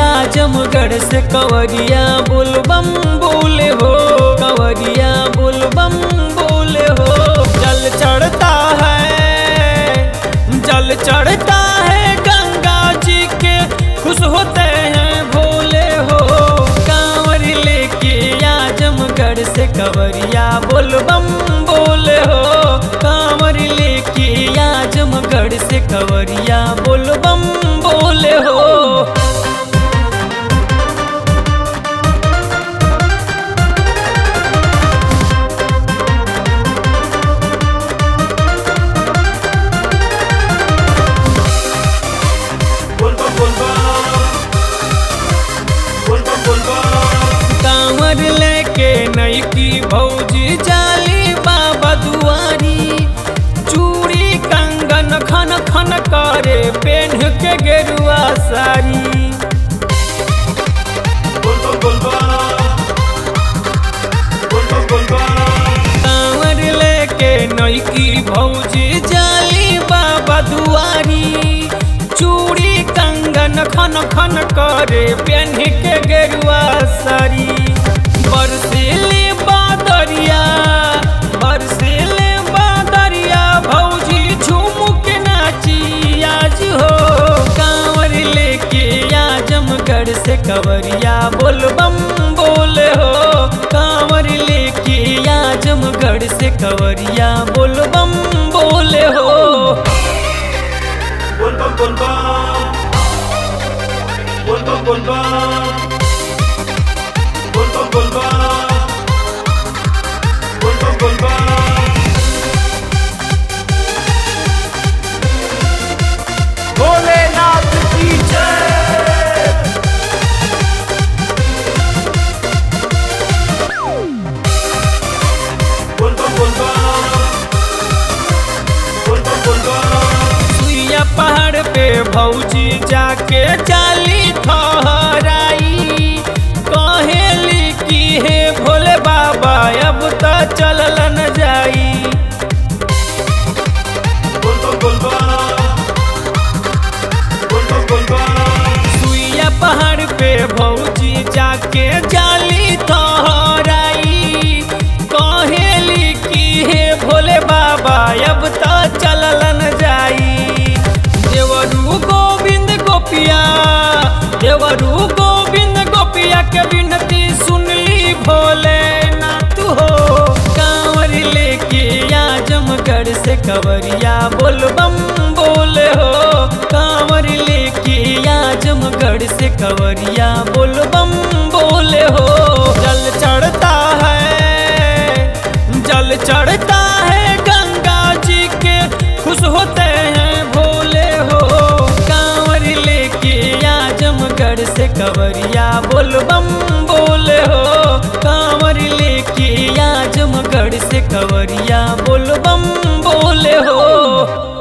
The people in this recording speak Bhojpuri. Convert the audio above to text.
आजमगढ़ से कंवरिया बोलबम बोले हो, कंवरिया बोलबम बोले हो। जल चढ़ता है गंगा जी के, खुश होते हैं भोले हो। कांवर लेके आजमगढ़ से कंवरिया बोलबम बोले हो, कांवर लेके आजमगढ़ से कंवरिया बोलबम बोले हो। कांवर लेके नईकी भौजी जाली बाबा दुआरी, चूड़ी कंगन खन खन करे पेन्ह के गेरुआ साड़ी। कांवर लेके नईकी भौजी जाली बाबा दुआरी, चूड़ी कंगन खन खन करे पेन्ह के गेरुआ साड़ी। बरसेले बादरिया भौजी झूम के नाची आज हो। कांवर लेके आजमगढ़ से कंवरिया बोलबम बोले हो, कांवर लेके आजमगढ़ से कंवरिया बोलबम बोले हो। भोलेनाथ की जय। सुइया पहाड़ पे भौजी जाके जाली ठहराई, कहेली की हे भोले बाबा अब तो चलल न जाई। सुइया पहाड़ पे भौजी जाके जाली ठहराई, कहेली की हे भोले बाबा अब तो चलल न जाई। देवरू गोविंद गोपिया के विनती सुनली भोलेनाथ हो। कांवर लेके आजमगढ़ से कंवरिया बोलबम बोले हो, कांवर लेके आजमगढ़ से कंवरिया बोलबम बोले हो। जल चढ़ता है गंगा जी के, खुश होते हैं भोले हो। कांवर लेके आजमगढ़ से कंवरिया बोलबम बोले हो, कांवर लेके आजमगढ़ से कंवरिया बोलबम बोले हो।